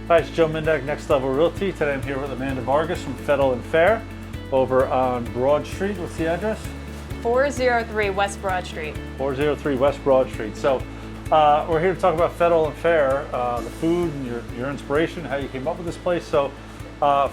Hi, it's Joe Mindak, Next Level Realty. Today I'm here with Amanda Vargas from Fettle Fare over on Broad Street. What's the address? 403 West Broad Street. 403 West Broad Street. So we're here to talk about Fettle Fare, the food and your inspiration, how you came up with this place. So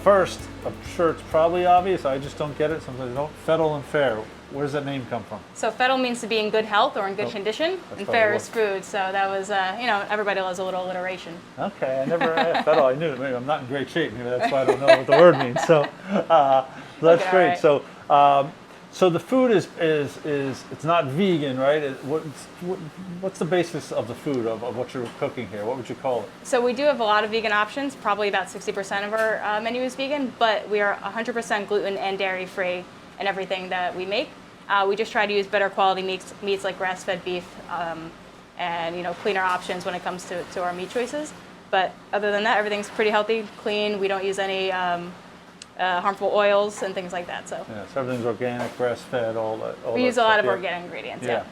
first, I'm sure it's probably obvious, I just don't get it. Sometimes I don't. Fettle Fare, where does that name come from? So Fettle means to be in good health or in good condition, and Fare is food. So that was, everybody loves a little alliteration. Okay, I never had Fettle. I knew it. Maybe I'm not in great shape. Maybe that's why I don't know what the word means. So that's Okay, great. right. So the food is it's not vegan, right? What's the basis of the food of what you're cooking here? What would you call it? So we do have a lot of vegan options. Probably about 60% of our menu is vegan, but we are 100% gluten and dairy free in everything that we make. We just try to use better quality meats like grass-fed beef and cleaner options when it comes to our meat choices. But other than that, everything's pretty healthy, clean. We don't use any harmful oils and things like that. So Everything's organic, grass-fed, all that. We use a lot of organic ingredients. Yeah.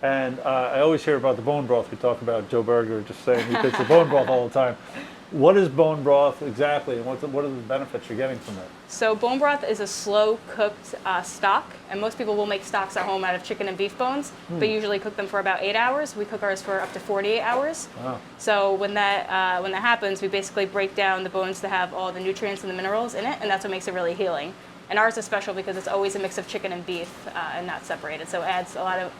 And I always hear about the bone broth. We talk about Joe Berger just saying he takes the bone broth all the time. What is bone broth exactly, and what are the benefits you're getting from it? So bone broth is a slow-cooked stock, and most people will make stocks at home out of chicken and beef bones, but usually cook them for about 8 hours. We cook ours for up to 48 hours. Wow. So when that happens, we basically break down the bones to have all the nutrients and the minerals in it, and that's what makes it really healing. And ours is special because it's always a mix of chicken and beef and not separated, so it adds a lot of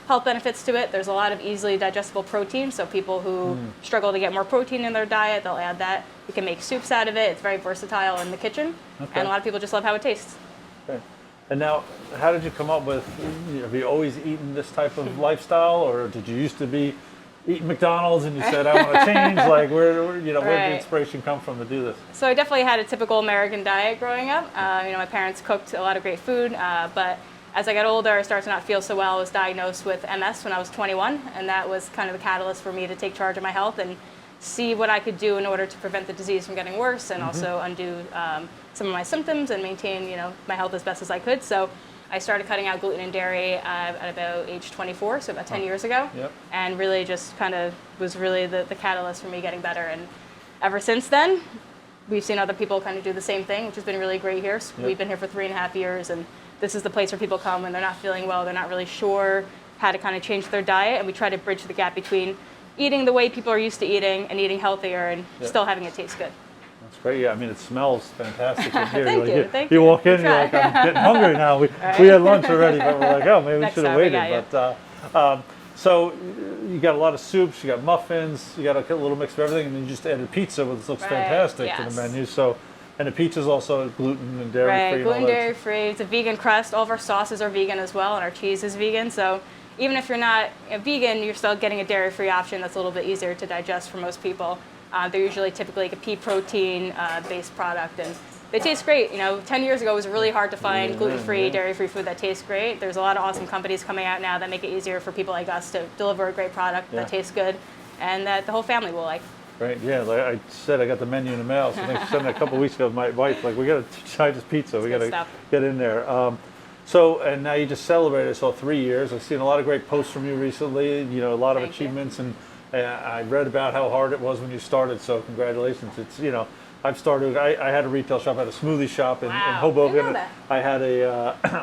health benefits to it. There's a lot of easily digestible protein, so people who struggle to get more protein in their diet, they'll add that. You can make soups out of it. It's very versatile in the kitchen, and a lot of people just love how it tastes. Okay. And now, how did you come up with, have you always eaten this type of lifestyle, or did you used to be eating McDonald's and you said, I want to change? Like, where did the inspiration come from to do this? So I definitely had a typical American diet growing up. My parents cooked a lot of great food, but as I got older, I started to not feel so well. I was diagnosed with MS when I was 21, and that was kind of the catalyst for me to take charge of my health and see what I could do in order to prevent the disease from getting worse and also undo some of my symptoms and maintain, my health as best as I could. So I started cutting out gluten and dairy at about age 24, so about 10 years ago, and really just kind of was really the catalyst for me getting better. And ever since then, we've seen other people kind of do the same thing, which has been really great here. So we've been here for 3.5 years, and this is the place where people come when they're not feeling well, they're not really sure how to kind of change their diet, and we try to bridge the gap between eating the way people are used to eating and eating healthier and still having it taste good. That's great. Yeah, I mean, it smells fantastic in here. Thank you. You walk in, you're like, I'm getting hungry now. We had lunch already, but we're like, oh, maybe we should have waited. But so you got a lot of soups, you got muffins, you got a little mix of everything, and then you just added pizza, which looks fantastic to the menu. So. And the pizza's also gluten and dairy free. Gluten, dairy free. It's a vegan crust. All of our sauces are vegan as well, and our cheese is vegan. So even if you're not a vegan, you're still getting a dairy free option that's a little bit easier to digest for most people. They're usually typically like a pea protein based product, and they taste great. 10 years ago it was really hard to find gluten free, dairy free food that tastes great. There's a lot of awesome companies coming out now that make it easier for people like us to deliver a great product that tastes good and that the whole family will like. Right, yeah, like I said, I got the menu in the mail, so thanks for sending it a couple of weeks ago. My wife, like, we got to try this pizza. We got to get in there. And now you just celebrated, so 3 years. I've seen a lot of great posts from you recently, a lot of achievements, and I read about how hard it was when you started, so congratulations. It's, I've started, I had a retail shop, I had a smoothie shop in Hoboken. I had it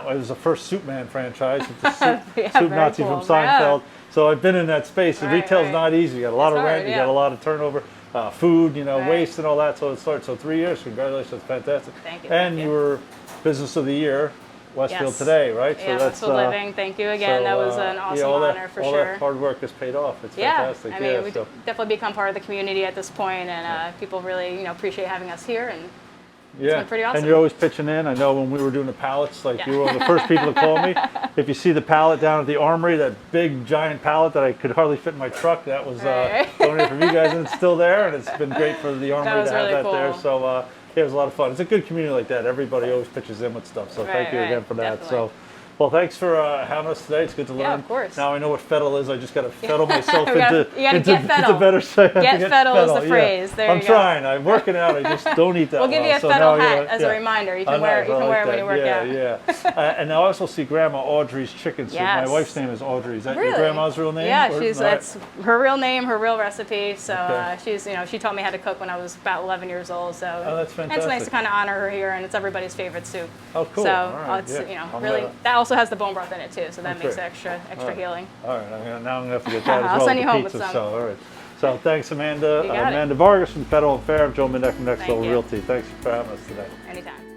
was the first Soup Man franchise, it's a soup Nazi from Seinfeld. So I've been in that space. The retail's not easy. You got a lot of rent, you got a lot of turnover, food, waste and all that. So it started. So 3 years, congratulations, that's fantastic. Thank you. And you were Business of the Year, Westfield today, right? Yeah, so that's Westfield Living. Thank you again. That was an awesome honor for sure. All that hard work has paid off. It's fantastic. I mean, we definitely become part of the community at this point, and people really, appreciate having us here. And it's been pretty awesome. And you're always pitching in. I know when we were doing the pallets, like you were one of the first people to call me. If you see the pallet down at the Armory, that big giant pallet that I could hardly fit in my truck, that was donated from you guys, and it's still there, and it's been great for the Armory to have that there. So it was a lot of fun. It's a good community like that. Everybody always pitches in with stuff. So thank you again for that. Definitely. Well, thanks for having us today. It's good to learn. Yeah, of course. Now I know what fettle is. I just got to fettle myself You gotta get fettle. into better say. Get fettle is the phrase. There I'm you go. trying. I'm working out. I just don't eat that We'll give you a so fettle now hat as a reminder. You can wear it when you work out. Yeah. And I also see Grandma Audrey's chicken soup. Yes. My wife's name is Audrey. Is that Really? your grandma's real name? Yeah, or, that's her real name, her real recipe. So Okay. she's, she taught me how to cook when I was about 11 years old. So that's fantastic. And it's nice to kind of honor her here, and it's everybody's favorite soup. Oh, cool. So All right. it's I'm really gonna, that also has the bone broth in it too, so that makes it great. extra right. healing. All right. Now I'm gonna have to get that as well. I'll send you with home pizza, with some. So all right. So thanks, Amanda. You got it. Amanda Vargas from Fettle Fare. I'm Joe Minnick from Next Thank Level you. Realty. Thanks for having us today. Anytime.